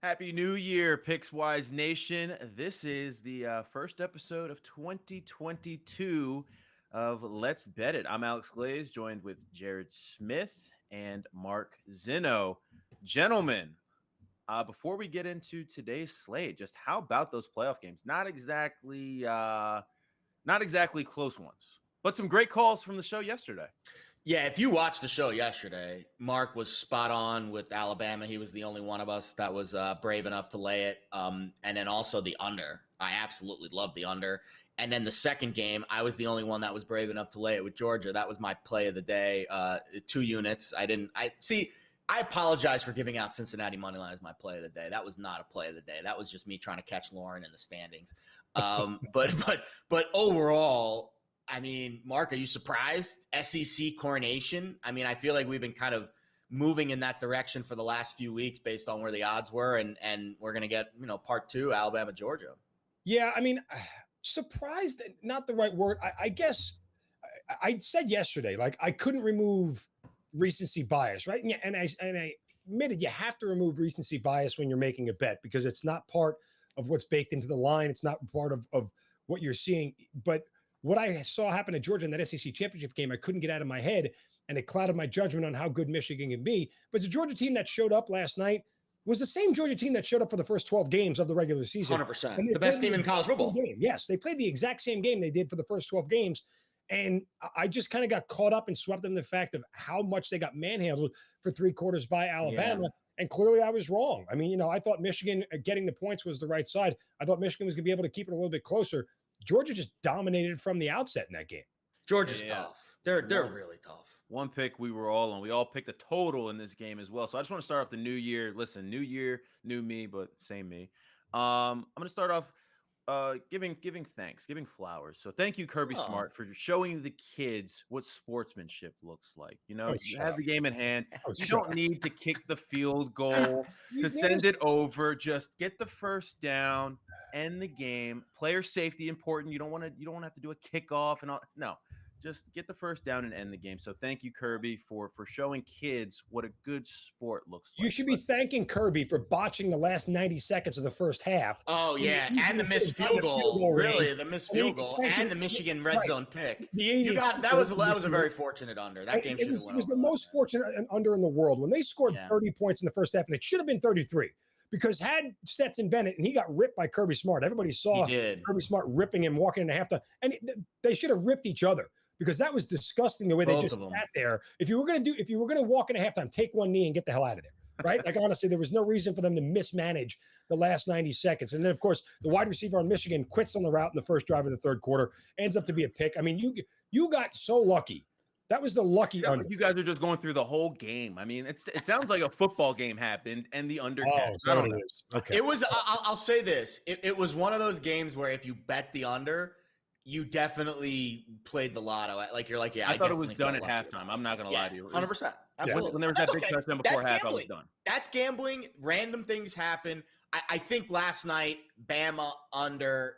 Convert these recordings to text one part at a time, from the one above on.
Happy New Year, Pickswise Nation. This is the first episode of 2022 of Let's Bet It. I'm Alex Glaze, joined with Jared Smith and Mark Zinno. Gentlemen, before we get into today's slate, just how about those playoff games? Not exactly close ones, but some great calls from the show yesterday. Yeah, if you watched the show yesterday, Mark was spot on with Alabama. He was the only one of us that was brave enough to lay it. And then also the under. I absolutely love the under. And then the second game, I was the only one that was brave enough to lay it with Georgia. That was my play of the day. 2 units. I apologize for giving out Cincinnati money line as my play of the day. That was not a play of the day. That was just me trying to catch Lauren in the standings. But overall, I mean, Mark, are you surprised? SEC coronation? I mean, I feel like we've been kind of moving in that direction for the last few weeks based on where the odds were, and we're going to get, part 2, Alabama, Georgia. Yeah, I mean, surprised, not the right word. I guess I said yesterday, like, I couldn't remove recency bias, right? And I admitted you have to remove recency bias when you're making a bet because it's not part of what's baked into the line. It's not part of what you're seeing. But what I saw happen to Georgia in that SEC championship game, I couldn't get out of my head, and it clouded my judgment on how good Michigan can be. But the Georgia team that showed up last night was the same Georgia team that showed up for the first 12 games of the regular season. 100%. The best team in college football. Yes, they played the exact same game they did for the first 12 games. And I just kind of got caught up and swept in the fact of how much they got manhandled for 3 quarters by Alabama. Yeah. And clearly I was wrong. I mean, I thought Michigan getting the points was the right side. I thought Michigan was going to be able to keep it a little bit closer. Georgia just dominated from the outset in that game. Georgia's tough. They're really tough. One pick we were all on. We all picked a total in this game as well. So I just want to start off the new year. Listen, new year, new me, but same me. I'm going to start off giving thanks, giving flowers. So thank you, Kirby Smart, for showing the kids what sportsmanship looks like. You have the game at hand. You don't need to kick the field goal to send it over. Just get the first down, end the game. Player safety important. You don't want to have to do a kickoff and all. No. Just get the first down and end the game. So thank you, Kirby, for showing kids what a good sport looks like. You should be thanking Kirby for botching the last 90 seconds of the first half. Oh, yeah, and the missed field goal. Really, the missed field goal and the Michigan red zone pick. That was a very fortunate under. That game should have went over. It was the most fortunate under in the world. When they scored 30 points in the first half, and it should have been 33. Because had Stetson Bennett, and he got ripped by Kirby Smart. Everybody saw Kirby Smart ripping him, walking into halftime. And they should have ripped each other. Because that was disgusting the way they just sat there. If you were going to walk into halftime, take one knee and get the hell out of there, right? Like, honestly, there was no reason for them to mismanage the last 90 seconds. And then, of course, the wide receiver on Michigan quits on the route in the first drive of the third quarter, ends up to be a pick. I mean, you got so lucky. That was the lucky under. You guys are just going through the whole game. I mean, it sounds like a football game happened and the under. I don't know. Okay. It was. I'll say this. It was one of those games where if you bet the under, you definitely played the lotto. Like, you're like, yeah. I thought it was done at halftime. I'm not going to lie to you. 100%. Absolutely. When there was that big touchdown before half, I was done. That's gambling. Random things happen. I think last night, Bama under,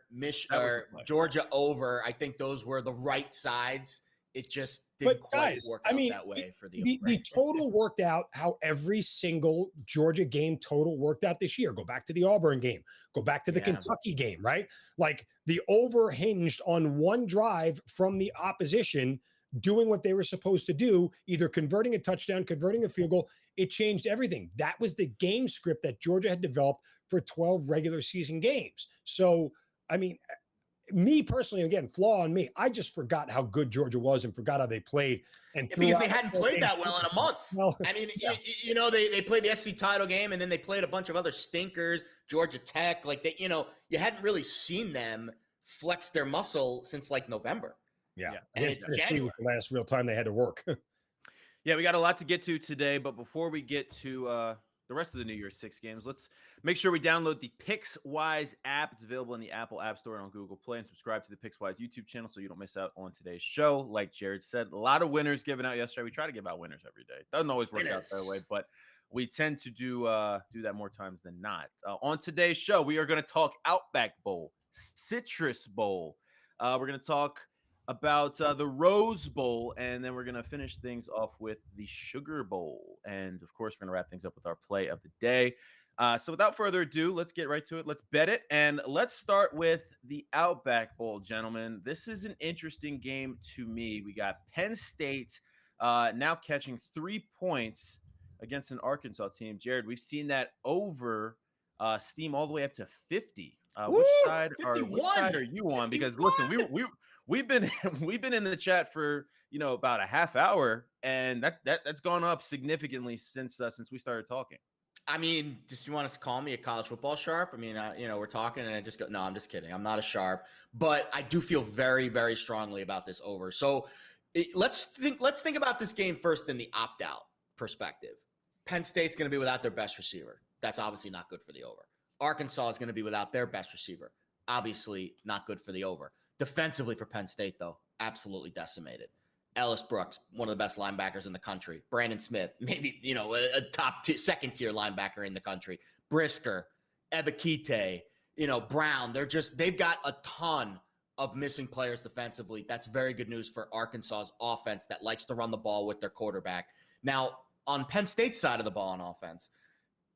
Georgia over. I think those were the right sides. It just didn't quite work out that way for the total worked out how every single Georgia game total worked out this year. Go back to the Auburn game. Go back to the Kentucky game, right? Like, the over hinged on one drive from the opposition doing what they were supposed to do, either converting a touchdown, converting a field goal. It changed everything. That was the game script that Georgia had developed for 12 regular season games. So, I mean, me personally, again, flaw on me. I just forgot how good Georgia was and forgot how they played. And because they hadn't played that well in a month. Well, I mean, they played the SC title game, and then they played a bunch of other stinkers, Georgia Tech. Like, you hadn't really seen them flex their muscle since like November. Yeah. And it's January. Was the last real time they had to work. Yeah, we got a lot to get to today, but before we get to the rest of the New Year's 6 games, let's make sure we download the Pickswise app. It's available in the Apple App Store and on Google Play, and subscribe to the Pickswise YouTube channel so you don't miss out on today's show. Like Jared said, a lot of winners given out yesterday. We try to give out winners every day. Doesn't always work out that way, but we tend to do that more times than not. On today's show, we are going to talk Outback Bowl, Citrus Bowl. We're going to talk about the Rose Bowl, and then we're going to finish things off with the Sugar Bowl. And, of course, we're going to wrap things up with our play of the day. So without further ado, let's get right to it. Let's bet it. And let's start with the Outback Bowl, gentlemen. This is an interesting game to me. We got Penn State now catching 3 points against an Arkansas team. Jared, we've seen that over steam all the way up to 50. Which side are you on? 51. Because listen, we've been we've been in the chat for about a half hour, and that's gone up significantly since we started talking. I mean, just you want us to call me a college football sharp? I mean, we're talking and I just go, no, I'm just kidding. I'm not a sharp, but I do feel very, very strongly about this over. So let's think about this game first in the opt-out perspective. Penn State's going to be without their best receiver. That's obviously not good for the over. Arkansas is going to be without their best receiver. Obviously not good for the over. Defensively for Penn State, though, absolutely decimated. Ellis Brooks, one of the best linebackers in the country. Brandon Smith, maybe, a top second-tier linebacker in the country. Brisker, Ebikite, Brown. They've got a ton of missing players defensively. That's very good news for Arkansas's offense that likes to run the ball with their quarterback. Now, on Penn State's side of the ball on offense,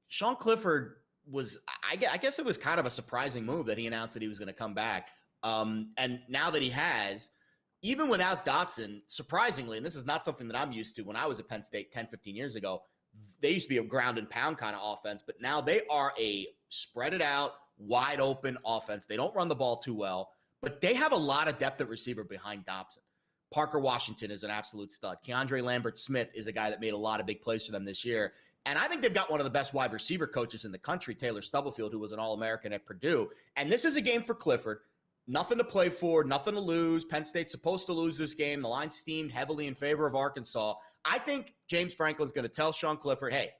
Sean Clifford was, I guess it was kind of a surprising move that he announced that he was going to come back. And now that he has, even without Dotson, surprisingly, and this is not something that I'm used to when I was at Penn State 10, 15 years ago, they used to be a ground and pound kind of offense, but now they are a spread it out, wide open offense. They don't run the ball too well, but they have a lot of depth at receiver behind Dobson. Parker Washington is an absolute stud. Keandre Lambert-Smith is a guy that made a lot of big plays for them this year. And I think they've got one of the best wide receiver coaches in the country, Taylor Stubblefield, who was an All-American at Purdue. And this is a game for Clifford. Nothing to play for, nothing to lose. Penn State's supposed to lose this game. The line steamed heavily in favor of Arkansas. I think James Franklin's going to tell Sean Clifford, hey,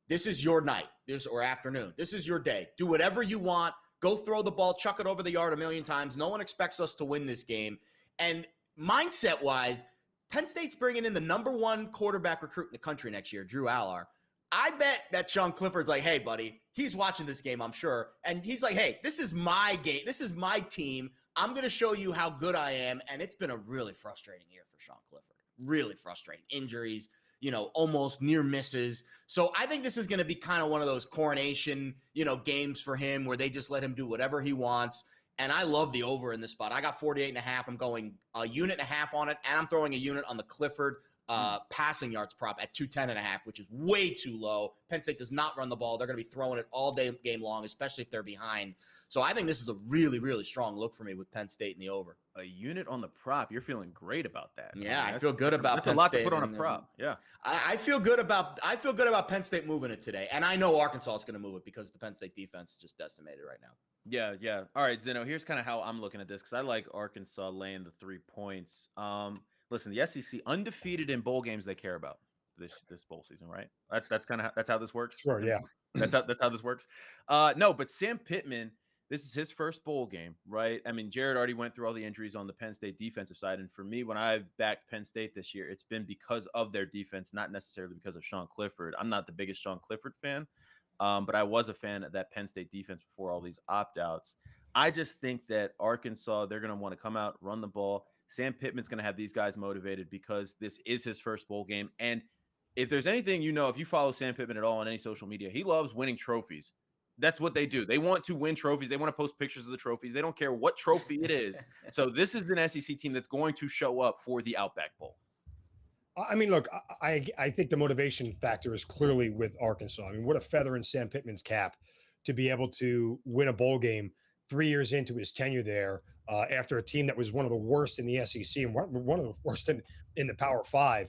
this is your night or afternoon. This is your day. Do whatever you want. Go throw the ball, chuck it over the yard a million times. No one expects us to win this game. And mindset-wise, Penn State's bringing in the #1 quarterback recruit in the country next year, Drew Allar. I bet that Sean Clifford's like, hey, buddy, he's watching this game, I'm sure. And he's like, hey, this is my game. This is my team. I'm going to show you how good I am. And it's been a really frustrating year for Sean Clifford. Really frustrating. Injuries, almost near misses. So I think this is going to be kind of one of those coronation, games for him where they just let him do whatever he wants. And I love the over in this spot. I got 48.5. I'm going 1.5 units on it. And I'm throwing a unit on the Clifford passing yards prop at 210.5, which is way too low. Penn State does not run the ball. They're going to be throwing it all day game long, especially if they're behind. So I think this is a really, really strong look for me with Penn State in the over. A unit on the prop. You're feeling great about that. Yeah, I feel good about Penn State. That's a lot to put on a prop. Yeah. I feel good about Penn State moving it today. And I know Arkansas is going to move it because the Penn State defense is just decimated right now. Yeah. All right, Zeno, here's kind of how I'm looking at this because I like Arkansas laying the 3 points. Listen, the SEC undefeated in bowl games they care about this bowl season, right? That's how this works. Sure, yeah. That's how this works. No, but Sam Pittman, this is his first bowl game, right? I mean, Jared already went through all the injuries on the Penn State defensive side, and for me, when I've backed Penn State this year, it's been because of their defense, not necessarily because of Sean Clifford. I'm not the biggest Sean Clifford fan, but I was a fan of that Penn State defense before all these opt-outs. I just think that Arkansas, they're going to want to come out, run the ball. Sam Pittman's going to have these guys motivated because this is his first bowl game. And if there's anything, if you follow Sam Pittman at all on any social media, he loves winning trophies. That's what they do. They want to win trophies. They want to post pictures of the trophies. They don't care what trophy it is. So this is an SEC team that's going to show up for the Outback Bowl. I mean, look, I think the motivation factor is clearly with Arkansas. I mean, what a feather in Sam Pittman's cap to be able to win a bowl game 3 years into his tenure there after a team that was one of the worst in the SEC and one of the worst in the Power Five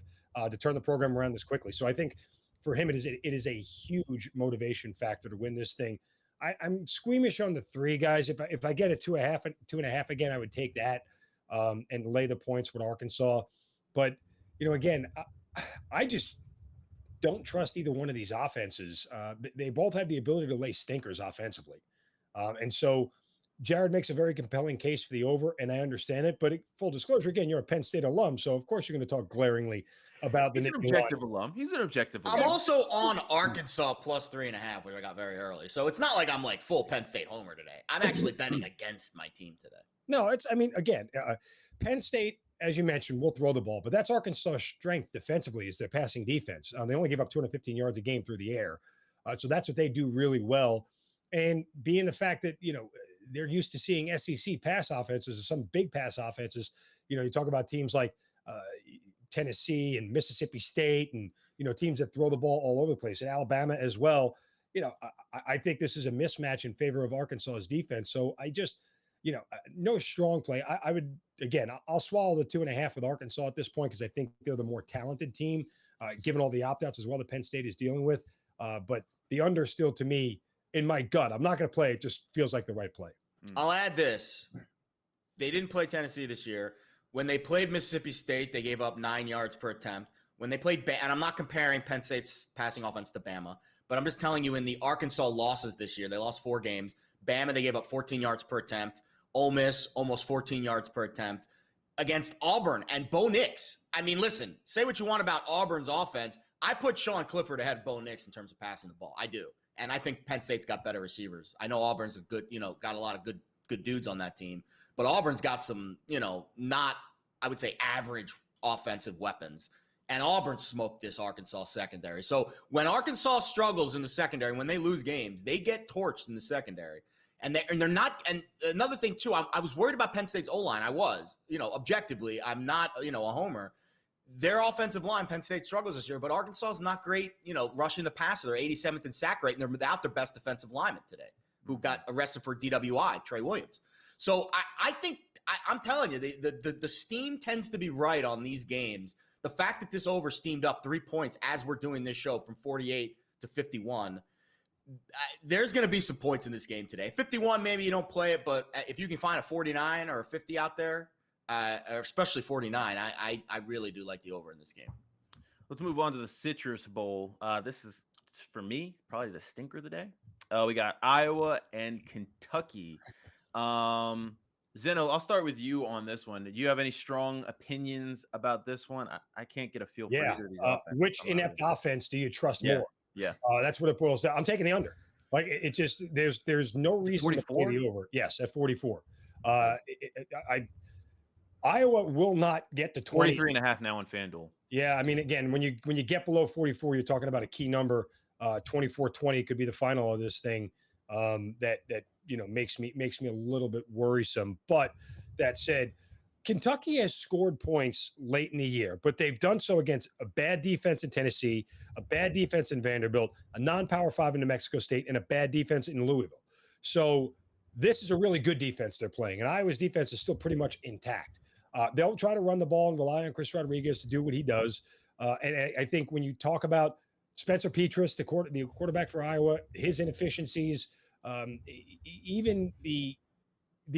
to turn the program around this quickly. So I think for him, it is a huge motivation factor to win this thing. I'm squeamish on the 3 guys. If I get a 2.5 again, I would take that and lay the points with Arkansas. But again, I just don't trust either one of these offenses. They both have the ability to lay stinkers offensively. And so Jared makes a very compelling case for the over, and I understand it. But full disclosure, again, you're a Penn State alum, so of course you're going to talk glaringly about the objective alum. He's an objective alum. I'm also on Arkansas plus 3.5, which I got very early. So it's not like I'm like full Penn State homer today. I'm actually betting against my team today. No, again, Penn State, as you mentioned, will throw the ball, but that's Arkansas' strength defensively is their passing defense. They only give up 215 yards a game through the air. So that's what they do really well. And being the fact that, they're used to seeing SEC pass offenses, some big pass offenses. You talk about teams like Tennessee and Mississippi State and, teams that throw the ball all over the place, and Alabama as well. I think this is a mismatch in favor of Arkansas's defense. So I just, no strong play. I would, again, I'll swallow the 2.5 with Arkansas at this point because I think they're the more talented team, given all the opt-outs as well that Penn State is dealing with. But the under still, to me, in my gut, I'm not going to play. It just feels like the right play. I'll add this. They didn't play Tennessee this year. When they played Mississippi State, they gave up 9 yards per attempt. When they played, and I'm not comparing Penn State's passing offense to Bama, but I'm just telling you in the Arkansas losses this year, they lost 4 games. Bama, they gave up 14 yards per attempt. Ole Miss, almost 14 yards per attempt. Against Auburn and Bo Nix. I mean, listen, say what you want about Auburn's offense. I put Sean Clifford ahead of Bo Nix in terms of passing the ball. I do. And I think Penn State's got better receivers. I know Auburn's a good, got a lot of good dudes on that team. But Auburn's got some, not, I would say, average offensive weapons. And Auburn smoked this Arkansas secondary. So when Arkansas struggles in the secondary, when they lose games, they get torched in the secondary. And they're not. And another thing, too, I was worried about Penn State's O-line. I was, objectively, I'm not, a homer. Their offensive line, Penn State struggles this year, but Arkansas is not great, rushing the passer. They're 87th in sack rate, and they're without their best defensive lineman today, who got arrested for DWI, Trey Williams. So I think I'm telling you, the steam tends to be right on these games. The fact that this over steamed up 3 points as we're doing this show from 48 to 51, there's going to be some points in this game today. 51, maybe you don't play it, but if you can find a 49 or a 50 out there, or especially 49, I really do like the over in this game. Let's move on to the Citrus Bowl. This is, for me, probably the stinker of the day. We got Iowa and Kentucky. Zeno, I'll start with you on this one. Do you have any strong opinions about this one? I can't get a feel for either of these offenses. Which inept offense do you trust more? Yeah. That's what it boils down. I'm taking the under. Like it just there's no reason to play the over. Yes, at 44. Iowa will not get to 20. 43.5 now on FanDuel. Yeah, I mean, again, when you get below 44, you're talking about a key number. 24-20 could be the final of this thing. That makes me a little bit worrisome. But that said, Kentucky has scored points late in the year, but they've done so against a bad defense in Tennessee, a bad defense in Vanderbilt, a non-Power 5 in New Mexico State, and a bad defense in Louisville. So this is a really good defense they're playing, and Iowa's defense is still pretty much intact. They'll try to run the ball and rely on Chris Rodriguez to do what he does. And I think when you talk about Spencer Petras, the quarterback for Iowa, his inefficiencies, even the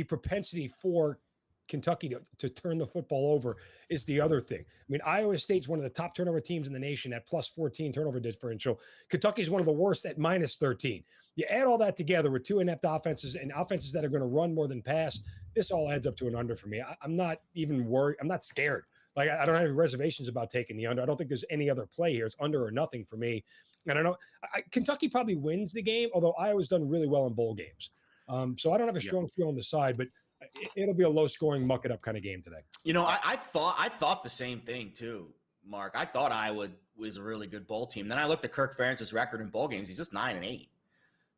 propensity for Kentucky to turn the football over is the other thing. I mean, Iowa State's one of the top turnover teams in the nation at plus 14 turnover differential. Kentucky's one of the worst at minus 13. You add all that together with 2 inept offenses and offenses that are going to run more than pass, this all adds up to an under for me. I'm not even worried. I'm not scared. Like, I don't have any reservations about taking the under. I don't think there's any other play here. It's under or nothing for me. And I know Kentucky probably wins the game, although Iowa's done really well in bowl games. So I don't have a strong feel on the side, but it'll be a low-scoring, muck-it-up kind of game today. I thought the same thing too, Mark. I thought Iowa was a really good bowl team. Then I looked at Kirk Ferentz's record in bowl games. He's just 9-8.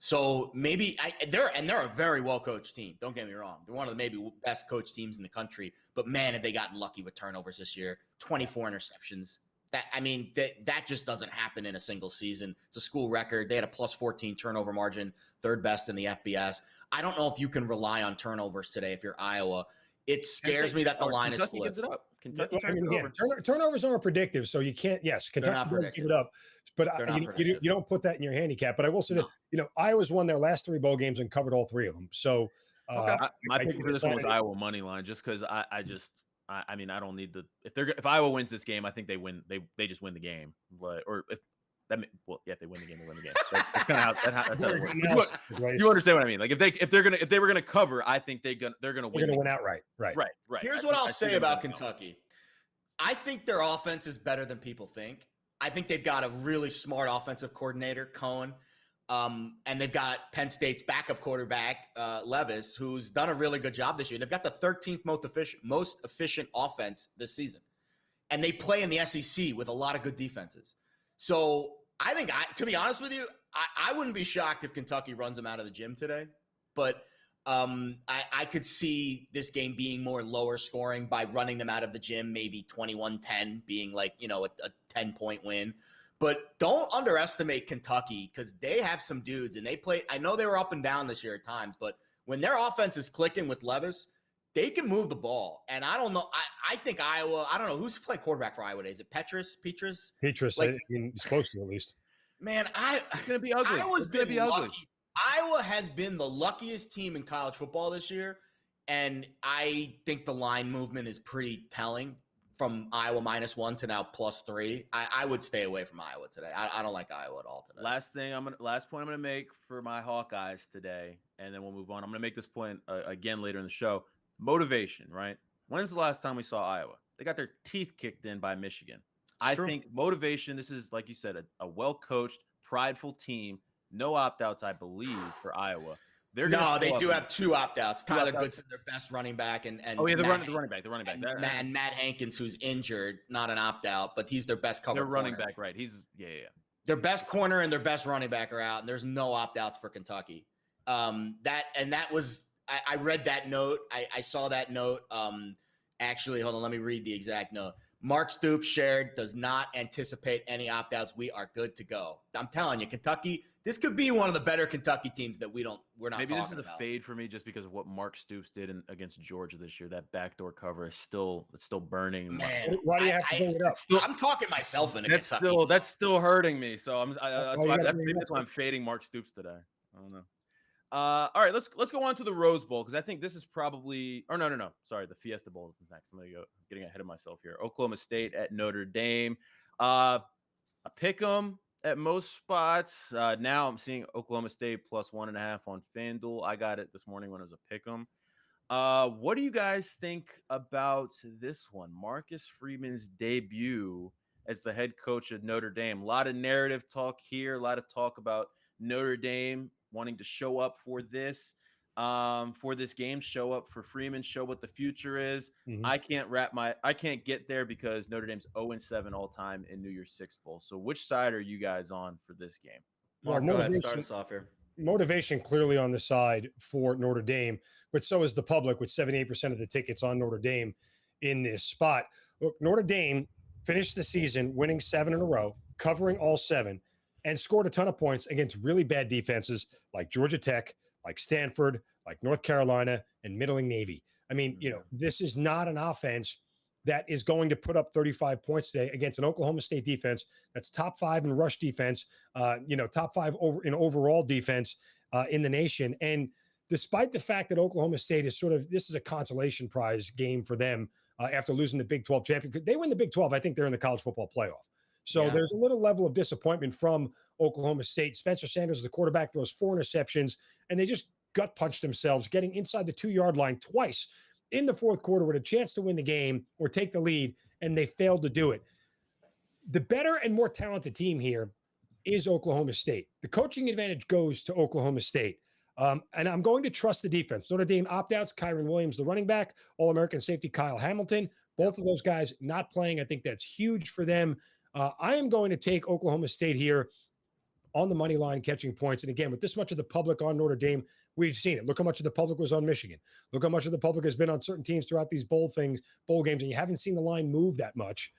So maybe they're a very well-coached team. Don't get me wrong. They're one of the maybe best coached teams in the country. But man, have they gotten lucky with turnovers this year. 24 interceptions. That just doesn't happen in a single season. It's a school record. They had a plus 14 turnover margin, third best in the FBS. I don't know if you can rely on turnovers today if you're Iowa. It scares me that the line is flipped. Gives it up. Kentucky turnovers aren't predictive, so you can't. Yes, Kentucky does give it up, but you don't put that in your handicap. But I will say that Iowa's won their last 3 bowl games and covered all 3 of them. So my pick for this one was Iowa money line, just because I mean, I don't need the if Iowa wins this game, I think they win. They just win the game. But if they win the game, they win the game. That's kind of that's how it works. You understand what I mean? Like if they were gonna cover, I think they're gonna win. They're gonna win outright. Right. Here's what I'll say about Kentucky. I think their offense is better than people think. I think they've got a really smart offensive coordinator, Cohen. And they've got Penn State's backup quarterback, Levis, who's done a really good job this year. They've got the 13th most efficient offense this season. And they play in the SEC with a lot of good defenses. So I think, to be honest with you, I wouldn't be shocked if Kentucky runs them out of the gym today, but I could see this game being more lower scoring by running them out of the gym, maybe 21-10 being like, a 10-point win. But don't underestimate Kentucky because they have some dudes and they play. I know they were up and down this year at times, but when their offense is clicking with Levis, they can move the ball. And I don't know. I think Iowa, I don't know who's playing quarterback for Iowa today. Is it Petrus? Like, I mean, he's supposed to at least. Man, it's going to be ugly. Iowa's been lucky. Ugly. Iowa has been the luckiest team in college football this year. And I think the line movement is pretty telling from Iowa -1 to now +3. I would stay away from Iowa today. I don't like Iowa at all today. Last point I'm gonna make for my Hawkeyes today, and then we'll move on. I'm gonna make this point again later in the show. Motivation, right? When's the last time we saw Iowa? They got their teeth kicked in by Michigan. I think motivation. This is, like you said, a well-coached, prideful team. No opt-outs, I believe, for Iowa. They do have 2 opt-outs. Tyler Goodson, their best running back, and the running back, and Matt Hankins, who's injured, not an opt-out, but he's their best cover. Their running back, right? He's Their best corner and their best running back are out, and there's no opt-outs for Kentucky. That was I read that note. I saw that note. Actually, hold on, let me read the exact note. Mark Stoops shared, does not anticipate any opt-outs. We are good to go. I'm telling you, Kentucky, this could be one of the better Kentucky teams that we're not Maybe talking about. This is a fade for me just because of what Mark Stoops did against Georgia this year. That backdoor cover is still burning. Man, why do you have to bring it up? I'm talking myself into Kentucky. That's still hurting me. So that's why I'm fading Mark Stoops today. I don't know. All right, let's go on to the Rose Bowl because I think this is probably no. Sorry, the Fiesta Bowl is next. I'm getting ahead of myself here. Oklahoma State at Notre Dame. I pick them at most spots. Now I'm seeing Oklahoma State +1.5 on FanDuel. I got it this morning when it was a pick 'em. What do you guys think about this one? Marcus Freeman's debut as the head coach of Notre Dame. A lot of narrative talk here. A lot of talk about Notre Dame wanting to show up for this game, show up for Freeman, show what the future is. Mm-hmm. I can't get there because Notre Dame's 0-7 all time in New Year's Six Bowl. So which side are you guys on for this game? Mark, go ahead, start us off here. Motivation clearly on the side for Notre Dame, but so is the public with 78% of the tickets on Notre Dame in this spot. Look, Notre Dame finished the season winning 7 in a row, covering all 7, and scored a ton of points against really bad defenses like Georgia Tech, like Stanford, like North Carolina, and middling Navy. I mean, this is not an offense that is going to put up 35 points today against an Oklahoma State defense that's top 5 in rush defense, top 5 in overall defense in the nation. And despite the fact that Oklahoma State is this is a consolation prize game for them after losing the Big 12 championship. They win the Big 12, I think they're in the college football playoff. So there's a little level of disappointment from Oklahoma State. Spencer Sanders, the quarterback, throws 4 interceptions, and they just gut punched themselves, getting inside the 2-yard line twice in the fourth quarter with a chance to win the game or take the lead, and they failed to do it. The better and more talented team here is Oklahoma State. The coaching advantage goes to Oklahoma State. And I'm going to trust the defense. Notre Dame opt-outs, Kyron Williams, the running back, All-American safety Kyle Hamilton. Both of those guys not playing. I think that's huge for them. I am going to take Oklahoma State here on the money line, catching points. And again, with this much of the public on Notre Dame, we've seen it. Look how much of the public was on Michigan. Look how much of the public has been on certain teams throughout these bowl games, and you haven't seen the line move that much.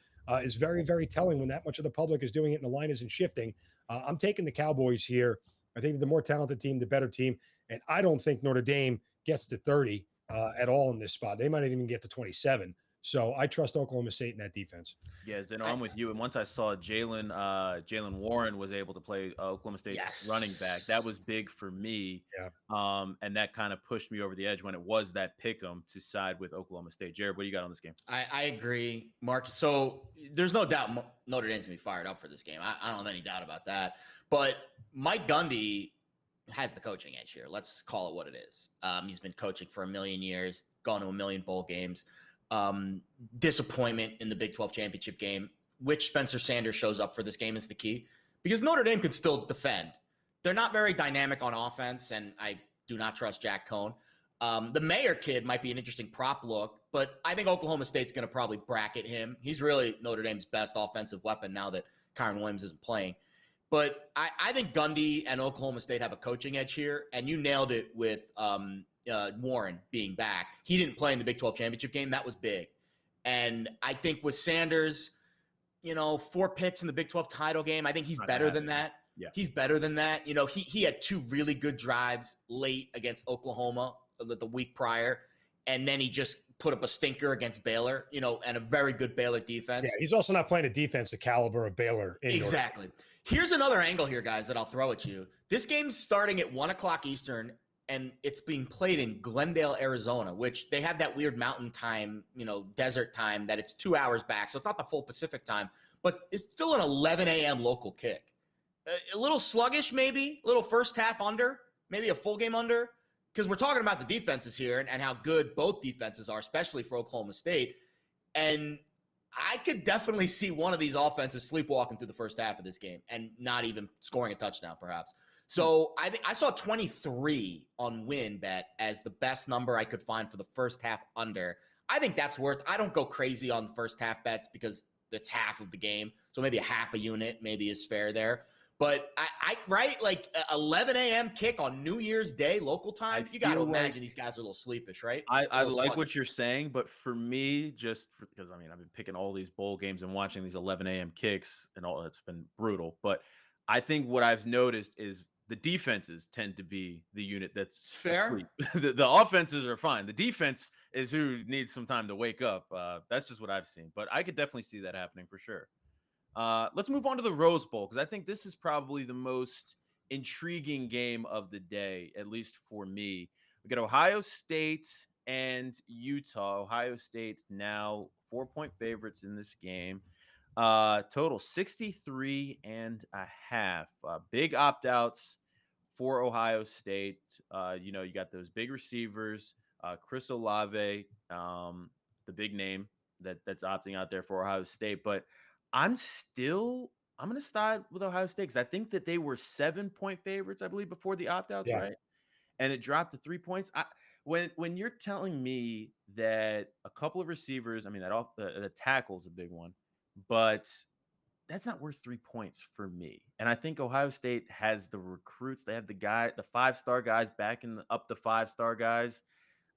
Is very, very telling when that much of the public is doing it and the line isn't shifting. I'm taking the Cowboys here. I think the more talented team, the better team. And I don't think Notre Dame gets to 30 at all in this spot. They might not even get to 27. So I trust Oklahoma State in that defense. Yeah, Zeno, I'm with you. And once I saw Jalen Warren was able to play Oklahoma State's running back, that was big for me. Yeah. And that kind of pushed me over the edge when it was that pick 'em to side with Oklahoma State. Jared, what do you got on this game? I agree, Mark. So there's no doubt Notre Dame's going to be fired up for this game. I don't have any doubt about that. But Mike Gundy has the coaching edge here. Let's call it what it is. He's been coaching for 1,000,000 years, gone to 1,000,000 bowl games. Disappointment in the Big 12 championship game. Which Spencer Sanders shows up for this game is the key, because Notre Dame could still defend. They're not very dynamic on offense, and I do not trust Jack Cohn. The Mayer kid might be an interesting prop look, but I think Oklahoma State's going to probably bracket him. He's really Notre Dame's best offensive weapon now that Kyron Williams isn't playing. But I think Gundy and Oklahoma State have a coaching edge here, and you nailed it with Warren being back. He didn't play in the Big 12 championship game. That was big. And I think with Sanders, 4 picks in the Big 12 title game, I think he's better than that. Yeah. He's better than that. He had 2 really good drives late against Oklahoma the week prior, and then he just put up a stinker against Baylor, and a very good Baylor defense. Yeah, he's also not playing a defense the caliber of Baylor. Exactly. Here's another angle here, guys, that I'll throw at you. This game's starting at 1 o'clock Eastern, and it's being played in Glendale, Arizona, which they have that weird mountain time, desert time that it's 2 hours back. So it's not the full Pacific time, but it's still an 11 a.m. local kick. A little sluggish, maybe, a little first half under, maybe a full game under, because we're talking about the defenses here and how good both defenses are, especially for Oklahoma State. And I could definitely see one of these offenses sleepwalking through the first half of this game and not even scoring a touchdown, perhaps. So I saw 23 on WinBet as the best number I could find for the first half under. I think that's worth. I don't go crazy on the first half bets because it's half of the game. So maybe a half a unit maybe is fair there. But right, like 11 a.m. kick on New Year's Day local time, you got to imagine these guys are a little sleepish, right? I like what you're saying, but for me, because I've been picking all these bowl games and watching these 11 a.m. kicks and all, it's been brutal. But I think what I've noticed is the defenses tend to be the unit that's fair. The offenses are fine. The defense is who needs some time to wake up. That's just what I've seen. But I could definitely see that happening for sure. Let's move on to the Rose Bowl, because I think this is probably the most intriguing game of the day, at least for me. We got Ohio State and Utah. Ohio State now 4-point favorites in this game. Total 63.5. Big opt-outs for Ohio State. You got those big receivers, Chris Olave, the big name that's opting out there for Ohio State. But I'm going to side with Ohio State because I think that they were 7-point favorites, I believe, before the opt-outs, right? And it dropped to 3 points. When you're telling me that a couple of receivers, the tackle's a big one, but that's not worth 3 points for me. And I think Ohio State has the recruits. They have the 5-star guys backing up the 5-star guys.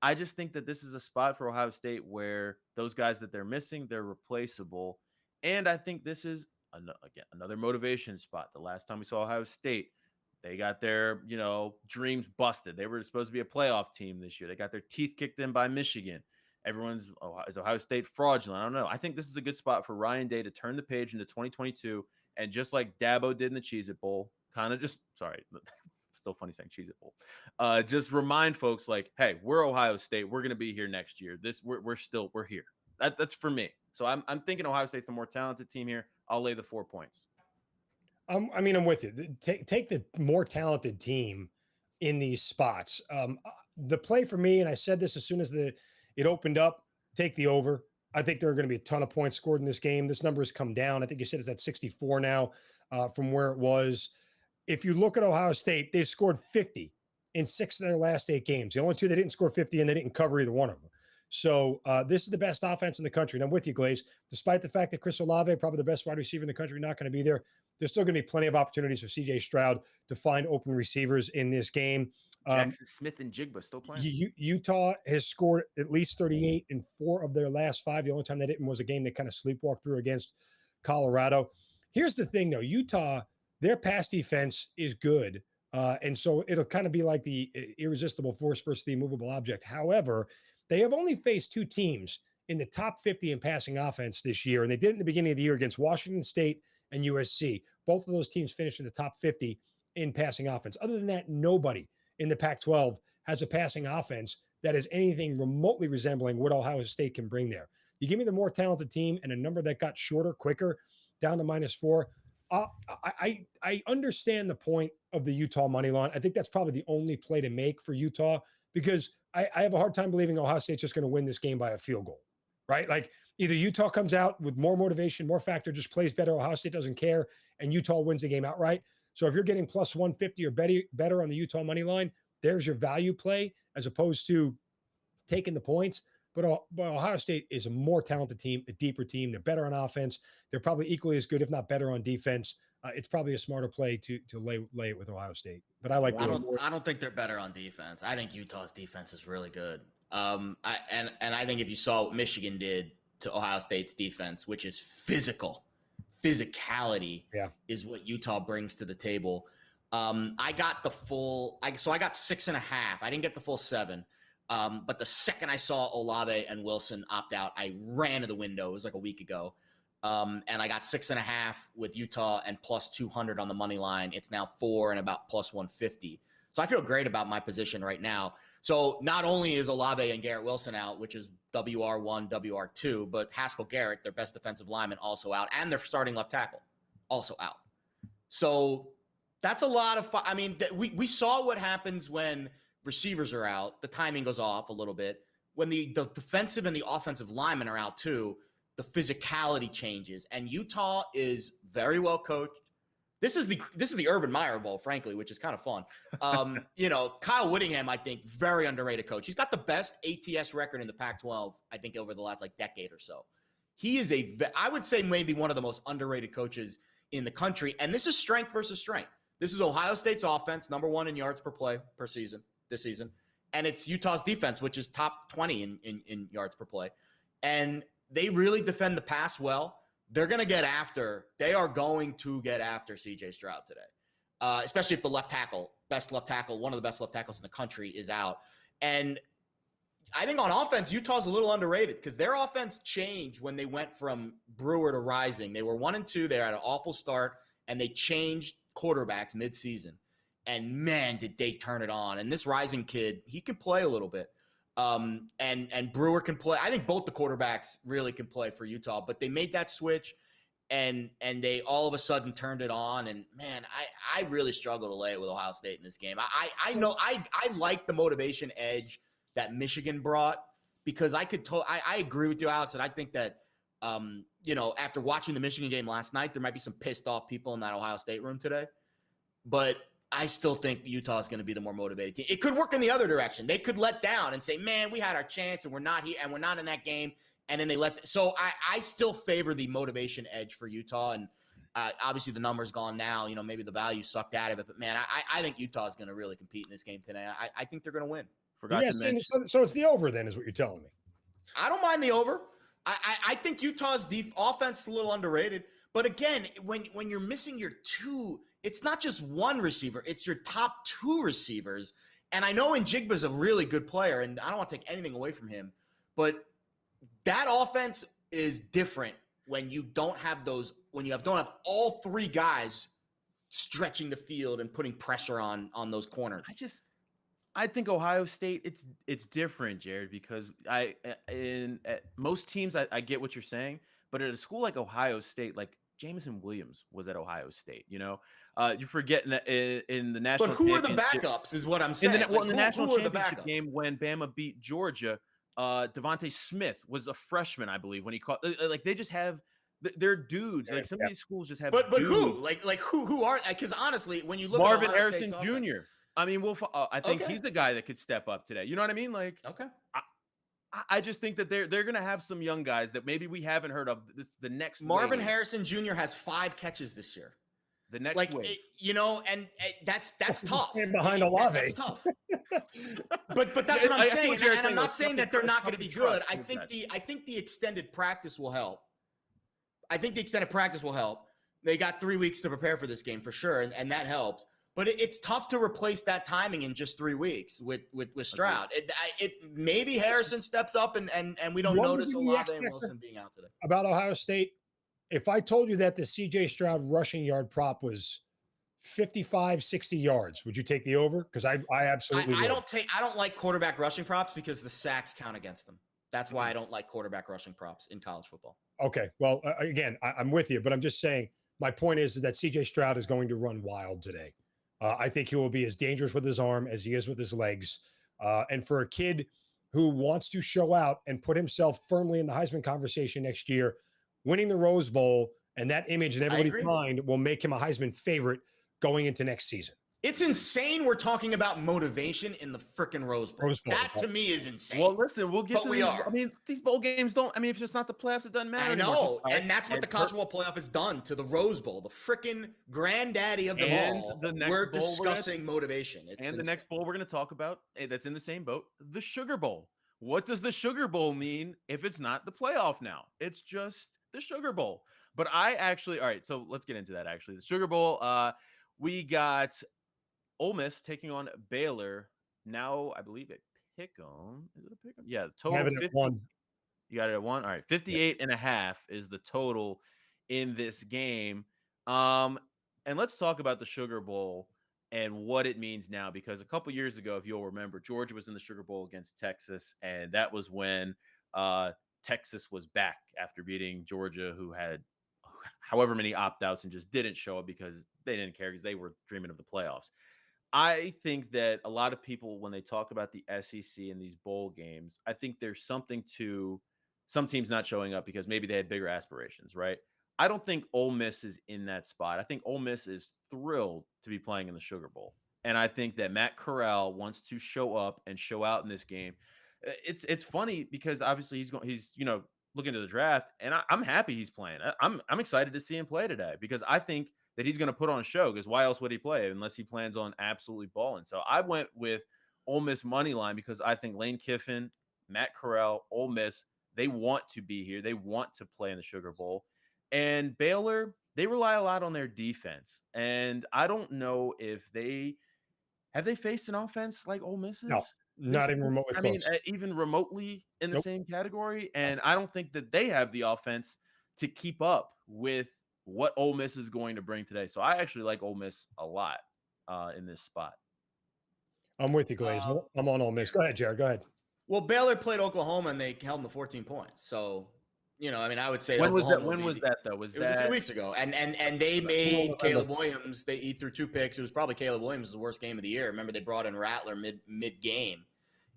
I just think that this is a spot for Ohio State where those guys that they're missing, they're replaceable. And I think this is, another motivation spot. The last time we saw Ohio State, they got their, dreams busted. They were supposed to be a playoff team this year. They got their teeth kicked in by Michigan. Is Ohio State fraudulent? I don't know. I think this is a good spot for Ryan Day to turn the page into 2022. And just like Dabo did in the Cheez-It Bowl, still funny saying Cheez-It Bowl. Just remind folks like, hey, we're Ohio State. We're going to be here next year. We're here. That's for me. So I'm thinking Ohio State's the more talented team here. I'll lay the 4 points. I'm with you. Take the more talented team in these spots. The play for me, and I said this as soon as it opened up, take the over. I think there are going to be a ton of points scored in this game. This number has come down. I think you said it's at 64 now from where it was. If you look at Ohio State, they scored 50 in 6 of their last 8 games. The only 2 they didn't score 50 and they didn't cover either one of them. So this is the best offense in the country. And I'm with you, Glaze. Despite the fact that Chris Olave, probably the best wide receiver in the country, not going to be there, there's still going to be plenty of opportunities for C.J. Stroud to find open receivers in this game. Jackson Smith and Jigba still playing. Utah has scored at least 38 in 4 of their last 5. The only time they didn't was a game they kind of sleepwalked through against Colorado. Here's the thing, though. Utah, their pass defense is good. And so it'll kind of be like the irresistible force versus the immovable object. However, they have only faced 2 teams in the top 50 in passing offense this year, and they did it in the beginning of the year against Washington State and USC. Both of those teams finished in the top 50 in passing offense. Other than that, nobody in the Pac-12 has a passing offense that is anything remotely resembling what Ohio State can bring there. You give me the more talented team and a number that got shorter, quicker, down to -4. I understand the point of the Utah money line. I think that's probably the only play to make for Utah because I have a hard time believing Ohio State's just going to win this game by a field goal, right? Like either Utah comes out with more motivation, more factor, just plays better, Ohio State doesn't care, and Utah wins the game outright. So if you're getting plus 150 or better on the Utah money line, there's your value play as opposed to taking the points. But Ohio State is a more talented team, a deeper team. They're better on offense. They're probably equally as good, if not better, on defense. it's probably a smarter play to lay it with Ohio State. But I like. I don't think they're better on defense. I think Utah's defense is really good. I think if you saw what Michigan did to Ohio State's defense, which is physicality, is what Utah brings to the table. I got the full. I got 6.5. I didn't get the full 7. But the second I saw Olave and Wilson opt out, I ran to the window. It was like a week ago. And I got 6.5 with Utah and plus 200 on the money line. It's now 4 and about plus 150. So I feel great about my position right now. So not only is Olave and Garrett Wilson out, which is WR1, WR2, but Haskell Garrett, their best defensive lineman, also out, and their starting left tackle also out. So that's a lot of fun. I mean, we saw what happens when receivers are out. The timing goes off a little bit. When the defensive and the offensive linemen are out too, the physicality changes. And Utah is very well coached. This is the Urban Meyer Bowl, frankly, which is kind of fun. Kyle Whittingham, I think, very underrated coach. He's got the best ATS record in the Pac-12, I think, over the last decade or so. He is I would say maybe one of the most underrated coaches in the country. And this is strength versus strength. This is Ohio State's offense, number 1 in yards per play per season this season. And it's Utah's defense, which is top 20 in yards per play. And they really defend the pass well. They are going to get after CJ Stroud today, especially if the left tackle, one of the best left tackles in the country is out. And I think on offense, Utah's a little underrated because their offense changed when they went from Brewer to Rising. They were 1-2. They had an awful start, and they changed quarterbacks midseason. And, man, did they turn it on. And this Rising kid, he can play a little bit. And Brewer can play. I think both the quarterbacks really can play for Utah, but they made that switch and they all of a sudden turned it on. And man, I really struggle to lay it with Ohio State in this game. I know I like the motivation edge that Michigan brought because I agree with you, Alex, and I think that, after watching the Michigan game last night, there might be some pissed off people in that Ohio State room today, but I still think Utah is going to be the more motivated team. It could work in the other direction. They could let down and say, man, we had our chance and we're not here and we're not in that game. And then so I still favor the motivation edge for Utah. And obviously the number's gone now, maybe the value sucked out of it, but man, I think Utah is going to really compete in this game today. I think they're going to win. So it's the over then is what you're telling me. I don't mind the over. I think Utah's offense is a little underrated, but again, when you're missing your 2, it's not just one receiver. It's your top 2 receivers. And I know Njigba's a really good player, and I don't want to take anything away from him. But that offense is different when you don't have don't have all 3 guys stretching the field and putting pressure on those corners. I think Ohio State, it's different, Jared, because at most teams, I get what you're saying. But at a school like Ohio State, like Jameson Williams was at Ohio State, you're forgetting that in the national. But who are the backups? Is what I'm saying. In the national championship game when Bama beat Georgia, Devontae Smith was a freshman, I believe, when he caught. Like they just have their dudes. Like some of these schools just have. But who? Like who are? Because honestly, when you look Marvin at Harrison Jr. I mean, I think he's the guy that could step up today. You know what I mean? Like, okay. I just think that they're going to have some young guys that maybe we haven't heard of. This the next Marvin Harrison Jr. has 5 catches this year. The next wave. And that's tough. And behind Olave. That's tough. but that's what I'm saying. And I'm not saying that they're not going to be good. I think the extended practice will help. They got 3 weeks to prepare for this game for sure, and that helps. But it's tough to replace that timing in just 3 weeks with Stroud. Maybe Harrison steps up and we don't notice Olave and Wilson being out today. About Ohio State, if I told you that the CJ Stroud rushing yard prop was 55, 60 yards, would you take the over? Because I absolutely I don't like quarterback rushing props because the sacks count against them. That's why I don't like quarterback rushing props in college football. Okay. Well, again, I'm with you, but I'm just saying my point is that CJ Stroud is going to run wild today. I think he will be as dangerous with his arm as he is with his legs. And for a kid who wants to show out and put himself firmly in the Heisman conversation next year, winning the Rose Bowl and that image in everybody's mind will make him a Heisman favorite going into next season. It's insane we're talking about motivation in the freaking Rose Bowl. That to me is insane. Well, listen, we'll get but to we these. are. I mean, these bowl games don't. I mean, if it's not the playoffs, it doesn't matter. I know, anymore. and that's what the college football playoff has done to the Rose Bowl, the freaking granddaddy of them all. We're discussing motivation. The next bowl we're going to talk about that's in the same boat, the Sugar Bowl. What does the Sugar Bowl mean if it's not the playoff now? It's just the Sugar Bowl. But all right, so let's get into that. Actually, the Sugar Bowl. We got Ole Miss taking on Baylor. Now, I believe a pick'em. Is it a pick'em? Yeah, total 50. You got it at 1. All right, 58 and a half is the total in this game. And let's talk about the Sugar Bowl and what it means now, because a couple years ago, if you'll remember, Georgia was in the Sugar Bowl against Texas, and that was when Texas was back after beating Georgia, who had however many opt-outs and just didn't show up because they didn't care because they were dreaming of the playoffs. I think that a lot of people, when they talk about the SEC and these bowl games, I think there's something to some teams not showing up because maybe they had bigger aspirations, right? I don't think Ole Miss is in that spot. I think Ole Miss is thrilled to be playing in the Sugar Bowl. And I think that Matt Corral wants to show up and show out in this game. It's funny because obviously he's looking to the draft, and I'm happy he's playing. I'm excited to see him play today because I think that he's going to put on a show, because why else would he play unless he plans on absolutely balling? So I went with Ole Miss money line because I think Lane Kiffin, Matt Corral, Ole Miss, they want to be here. They want to play in the Sugar Bowl. And Baylor, they rely a lot on their defense. And I don't know if they faced an offense like Ole Miss's? No, not even remotely close. I mean, even remotely in the same category. And I don't think that they have the offense to keep up with what Ole Miss is going to bring today. So I actually like Ole Miss a lot in this spot. I'm with you, Glaze. I'm on Ole Miss. Go ahead, Jared. Go ahead. Well, Baylor played Oklahoma and they held them to 14 points. So, I would say when Oklahoma was that though? It was a few weeks ago. And they made Caleb Williams. He threw 2 picks. It was probably Caleb Williams' the worst game of the year. Remember, they brought in Rattler mid game,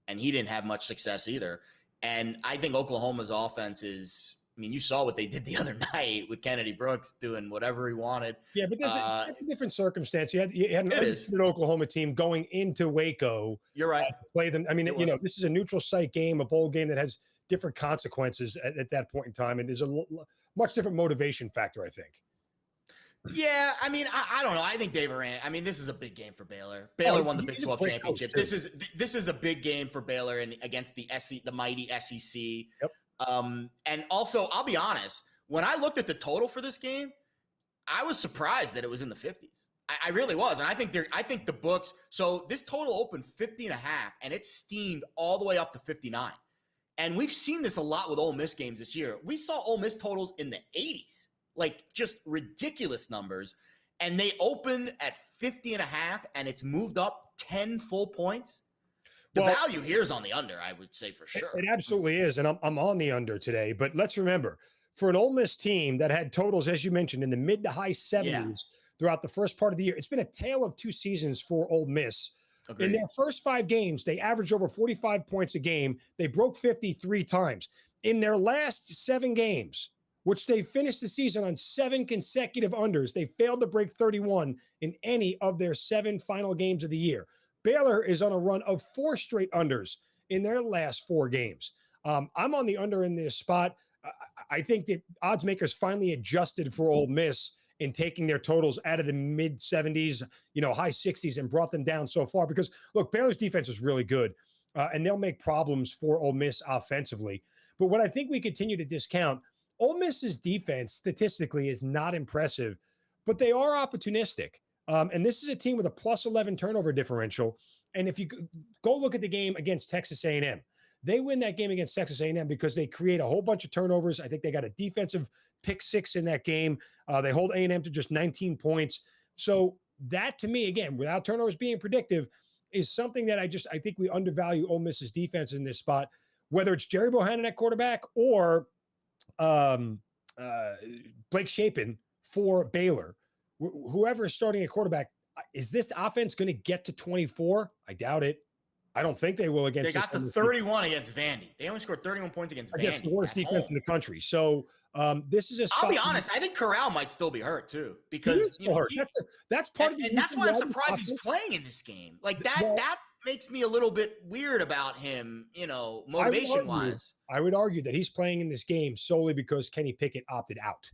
and he didn't have much success either. And I think Oklahoma's offense is. I mean, you saw what they did the other night with Kennedy Brooks doing whatever he wanted. Yeah, but that's a different circumstance. You had an undefeated Oklahoma team going into Waco. You're right. To play them. I mean, this is a neutral site game, a bowl game that has different consequences at that point in time, and there's a much different motivation factor, I think. Yeah, I mean, I don't know. I think Dave Arand. I mean, this is a big game for Baylor. Baylor won the Big 12 championship. This is a big game for Baylor and against the mighty SEC. Yep. And also, I'll be honest, when I looked at the total for this game, I was surprised that it was in the 50s. I really was. And I think the books, so this total opened 50 and a half, and it steamed all the way up to 59. And we've seen this a lot with Ole Miss games this year. We saw Ole Miss totals in the 80s, like just ridiculous numbers. And they opened at 50 and a half, and it's moved up 10 full points. The value here is on the under, I would say for sure. It absolutely is, and I'm on the under today. But let's remember, for an Ole Miss team that had totals, as you mentioned, in the mid to high 70s throughout the first part of the year, it's been a tale of 2 seasons for Ole Miss. Agreed. In their first 5 games, they averaged over 45 points a game. They broke 50 3 times. In their last 7 games, which they finished the season on 7 consecutive unders, they failed to break 31 in any of their 7 final games of the year. Baylor is on a run of 4 straight unders in their last 4 games. I'm on the under in this spot. I think that odds makers finally adjusted for Ole Miss in taking their totals out of the mid 70s, high 60s, and brought them down so far. Because look, Baylor's defense is really good, and they'll make problems for Ole Miss offensively. But what I think we continue to discount, Ole Miss's defense statistically is not impressive, but they are opportunistic. And this is a team with a plus 11 turnover differential. And if you go look at the game against Texas A&M, they win that game against Texas A&M because they create a whole bunch of turnovers. I think they got a defensive pick 6 in that game. They hold A&M to just 19 points. So that, to me, again, without turnovers being predictive, is something that I think we undervalue Ole Miss's defense in this spot, whether it's Jerry Bohannon at quarterback or Blake Shapen for Baylor. Whoever is starting at quarterback, is this offense going to get to 24? I doubt it. I don't think they will against. They got the 31 against Vandy. They only scored 31 points against Vandy. Against the worst defense in the country. So this is a spot. I'll be honest. I think Corral might still be hurt too, because hurt. That's part of the and that's why I'm surprised he's playing in this game. Like that. That makes me a little bit weird about him. Motivation wise. I would argue that he's playing in this game solely because Kenny Pickett opted out,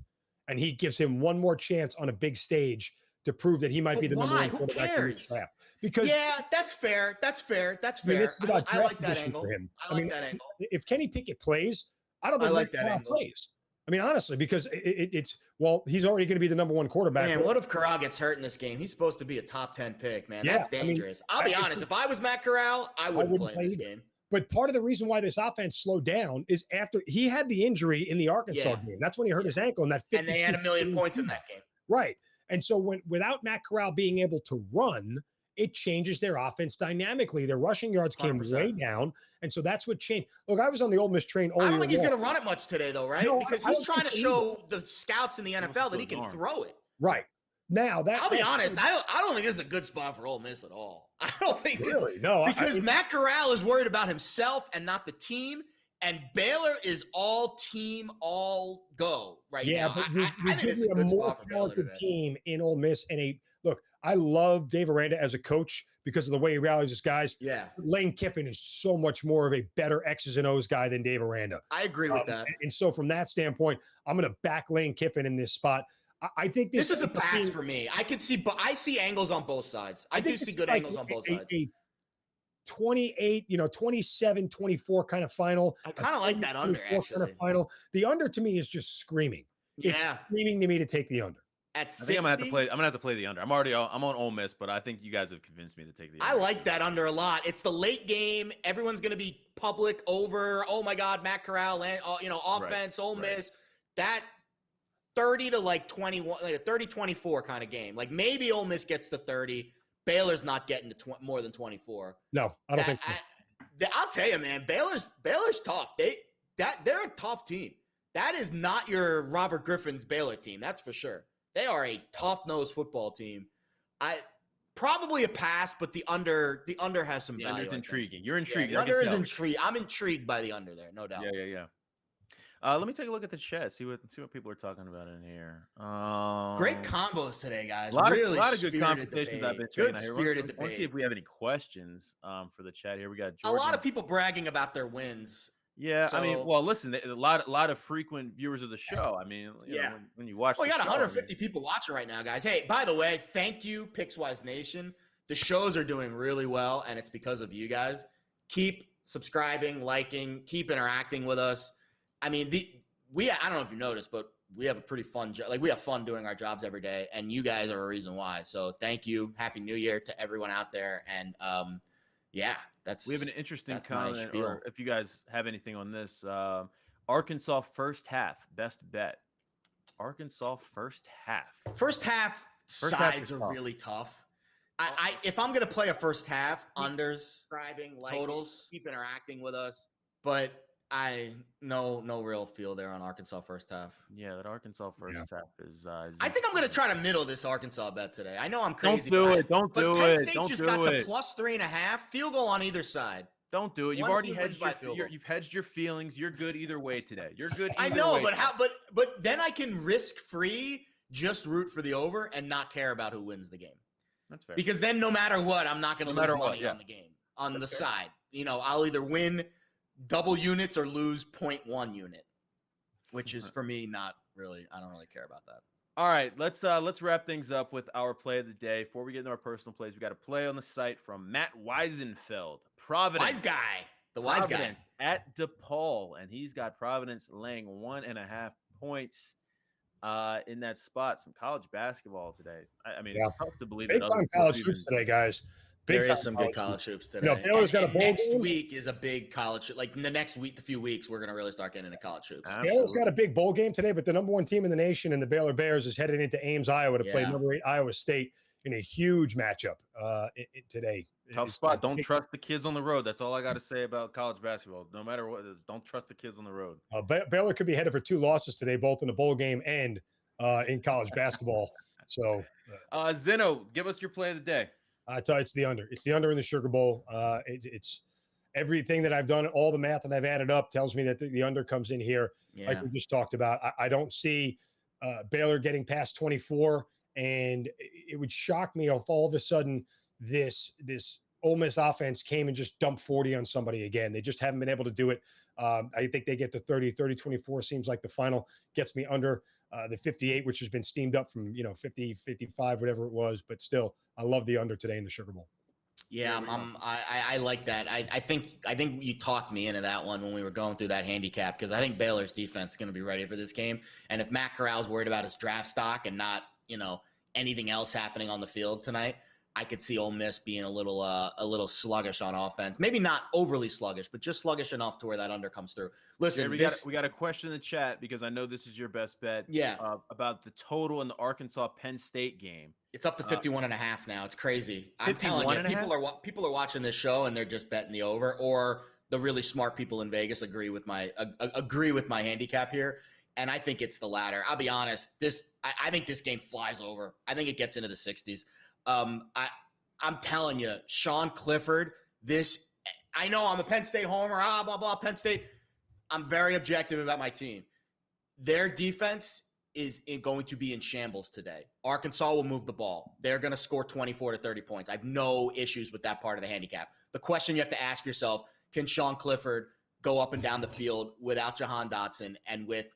and he gives him one more chance on a big stage to prove that he might be the number one quarterback in this draft. Because that's fair. That's fair. I like that angle. For him. I like that angle. If Kenny Pickett plays, I don't think that angle plays. I mean, honestly, because it's he's already going to be the number one quarterback. Man, what if Corral gets hurt in this game? He's supposed to be a top 10 pick, man. That's dangerous. I'll be honest. If I was Matt Corral, I wouldn't play in this game. But part of the reason why this offense slowed down is after he had the injury in the Arkansas game. That's when he hurt his ankle in that. And they had 1 million points in that game. Right. And so without Matt Corral being able to run, it changes their offense dynamically. Their rushing yards came 100%. Way down. And so that's what changed. Look, I was on the Ole Miss train. I don't think he's going to run it much today, though, right? No, because he's trying to show the scouts in the NFL that he can throw it. Right. Now, I'll be honest. I don't think this is a good spot for Ole Miss at all. I don't think really. No, because Matt Corral is worried about himself and not the team. And Baylor is all team, all go right now. Yeah, but I think it's a more talented team in Ole Miss. And look, I love Dave Aranda as a coach because of the way he rallies his guys. Yeah. Lane Kiffin is so much more of a better X's and O's guy than Dave Aranda. I agree with that. And so from that standpoint, I'm going to back Lane Kiffin in this spot. I think this is a pass for me. I see angles on both sides. I do see good angles on both sides. 28, 27, 24 kind of final. I kind of like that under, actually. Kind of final. The under to me is just screaming. It's screaming to me to take the under. At 60? I think I'm gonna have to play the under. I'm on Ole Miss, but I think you guys have convinced me to take the under. I like that under a lot. It's the late game. Everyone's gonna be public over. Oh my God, Matt Corral, offense, Ole Miss. That 30 to like 21, like a 30-24 kind of game. Like maybe Ole Miss gets to 30. Baylor's not getting to more than 24. No, I don't think so. I'll tell you, man, Baylor's tough. They're a tough team. That is not your Robert Griffin's Baylor team. That's for sure. They are a tough-nosed football team. Probably a pass, but the under has some value. Under's intriguing. You're intrigued. The under is intrigued. I'm intrigued by the under there, no doubt. Yeah. Let me take a look at the chat. See what people are talking about in here. Great combos today, guys. A lot of good competitions I've been checking out here. Spirited debate. Let's see if we have any questions for the chat here. We got A Jordan. lot of people bragging about their wins. Yeah, so, I mean, well, listen, a lot of frequent viewers of the show. I mean, you know, when you watch, we got 150 people watching right now, guys. Hey, by the way, thank you, Pickswise Nation. The shows are doing really well, and it's because of you guys. Keep subscribing, liking, keep interacting with us. I mean, I don't know if you noticed, but we have a pretty fun job. Like, we have fun doing our jobs every day, and you guys are a reason why. So thank you. Happy New Year to everyone out there. And yeah, we have an interesting comment, or if you guys have anything on this, Arkansas first half, best bet. Arkansas first half. First half sides are really tough. If I'm gonna play a first half, unders, totals, keep interacting with us, but no real feel there on Arkansas first half. Yeah, that Arkansas first half is. I think I'm going to try to middle this Arkansas bet today. I know I'm crazy. Don't do Penn it. State Don't just do got it. to plus 3.5. Field goal on either side. Don't do it. You've already hedged you've hedged your feelings. You're good either way today. You're good. I know, but how? But then I can risk free just root for the over and not care about who wins the game. That's fair. Because then no matter what, I'm not going to lose money on the game on the side. You know, I'll either win double units or lose 0.1 unit, which is for me not really. I don't really care about that. All right, let's wrap things up with our play of the day. Before we get into our personal plays, we got a play on the site from Matt Weisenfeld, Providence. Wise guy, the wise guy at DePaul, and he's got Providence laying 1.5 points in that spot. Some college basketball today. I mean, it's tough to believe. Big time college hoops today, guys. There is some good college hoops today. Baylor's got a bowl next game. week is a big college. Like in the next week, the few weeks, we're gonna really start getting into college hoops. Baylor's got a big bowl game today, but the number one team in the nation and the Baylor Bears is headed into Ames, Iowa, to play number 8 Iowa State in a huge matchup today. Tough spot. Don't trust the kids on the road. That's all I got to say about college basketball. No matter what it is, don't trust the kids on the road. Baylor could be headed for 2 losses today, both in the bowl game and in college basketball. So, Zeno, give us your play of the day. I tell you, it's the under. It's the under in the Sugar Bowl. It's everything that I've done, all the math that I've added up tells me that the under comes in here, like we just talked about. I don't see Baylor getting past 24, and it would shock me if all of a sudden this Ole Miss offense came and just dumped 40 on somebody again. They just haven't been able to do it. I think they get to 30-24 seems like the final gets me under the 58, which has been steamed up from 50, 55, whatever it was. But still, I love the under today in the Sugar Bowl. Yeah, I like that. I think you talked me into that one when we were going through that handicap, because I think Baylor's defense is going to be ready for this game. And if Matt Corral's worried about his draft stock and not anything else happening on the field tonight, I could see Ole Miss being a little sluggish on offense. Maybe not overly sluggish, but just sluggish enough to where that under comes through. Listen, we got a question in the chat, because I know this is your best bet. Yeah, about the total in the Arkansas Penn State game. It's up to 51.5 now. It's crazy. I'm telling you, people are watching this show and they're just betting the over, or the really smart people in Vegas agree with my handicap here. And I think it's the latter. I'll be honest. I think this game flies over. I think it gets into the 60s. I'm telling you, Sean Clifford, I know I'm a Penn State homer, blah, blah, Penn State. I'm very objective about my team. Their defense is going to be in shambles today. Arkansas will move the ball. They're going to score 24 to 30 points. I have no issues with that part of the handicap. The question you have to ask yourself, can Sean Clifford go up and down the field without Jahan Dotson and with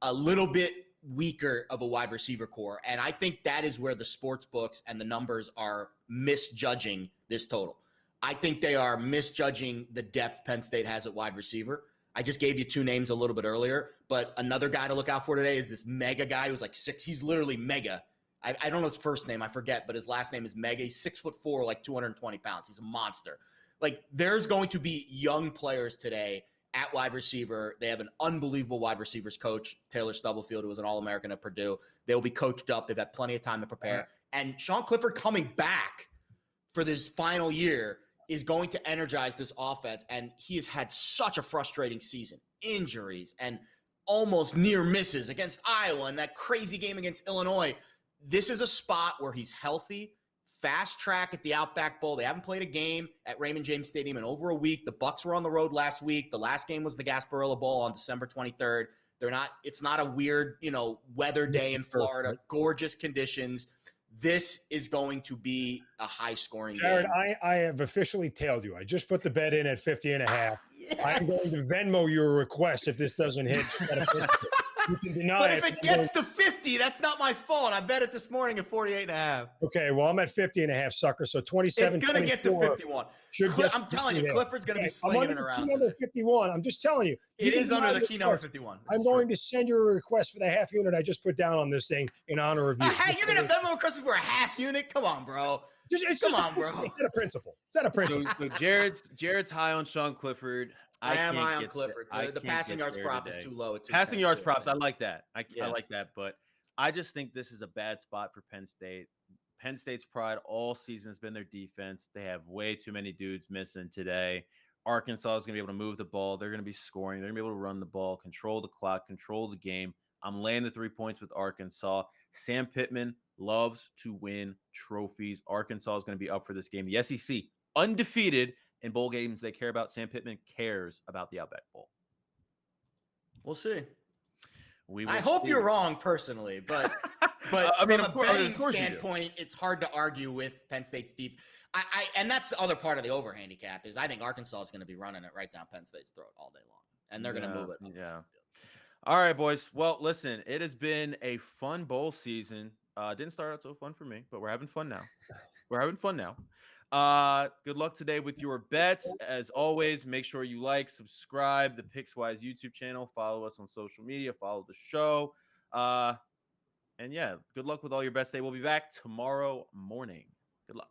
a little bit weaker of a wide receiver core? And I think that is where the sports books and the numbers are misjudging this total. I think they are misjudging the depth Penn State has at wide receiver. I just gave you two names a little bit earlier, but another guy to look out for today is this mega guy who's like 6. He's literally mega. I don't know his first name. I forget, but his last name is Mega. He's 6'4", like 220 pounds. He's a monster. Like, there's going to be young players today at wide receiver. They have an unbelievable wide receivers coach, Taylor Stubblefield, who was an All-American at Purdue. They will be coached up. They've had plenty of time to prepare. And Sean Clifford coming back for this final year is going to energize this offense. And he has had such a frustrating season. Injuries and almost near misses against Iowa and that crazy game against Illinois. This is a spot where he's healthy. Fast track at the Outback Bowl. They haven't played a game at Raymond James Stadium in over a week. The Bucs were on the road last week. The last game was the Gasparilla Bowl on December 23rd. It's not a weird, weather day in Florida. Gorgeous conditions. This is going to be a high-scoring Jared, game. I have officially tailed you. I just put the bet in at 50.5. Yes. I'm going to Venmo your request if this doesn't hit. You can deny but if it gets to 50, that's not my fault. I bet it this morning at 48.5. Okay, well, I'm at 50.5, sucker. So 27. It's going to get to 51. I'm telling you, Clifford's going to be slinging it around. Number 51. I'm just telling you. It is under the key number 51. I'm going to send you a request for the half unit I just put down on this thing in honor of you. Hey, you're going to Venmo request me for a half unit? Come on, bro. Come on, bro. It's not a principle. It's not a principle. So Jared's high on Sean Clifford. I am high on Clifford. The passing yards prop is too low. Passing yards props, I like that. I like that, but I just think this is a bad spot for Penn State. Penn State's pride all season has been their defense. They have way too many dudes missing today. Arkansas is going to be able to move the ball. They're going to be scoring. They're going to be able to run the ball, control the clock, control the game. I'm laying the 3 points with Arkansas. Sam Pittman loves to win trophies. Arkansas is going to be up for this game. The SEC, undefeated in bowl games they care about. Sam Pittman cares about the Outback Bowl. We'll see. I hope you're wrong personally, but I mean, from a betting standpoint, it's hard to argue with Penn State's defense. And that's the other part of the over handicap is I think Arkansas is going to be running it right down Penn State's throat all day long, and they're going to move it. Yeah. All right, boys. Well, listen, it has been a fun bowl season. Didn't start out so fun for me, but we're having fun now. Good luck today with your bets. As always, make sure you like, subscribe the Pickswise YouTube channel, follow us on social media, follow the show. And yeah, good luck with all your bets today. We'll be back tomorrow morning. Good luck.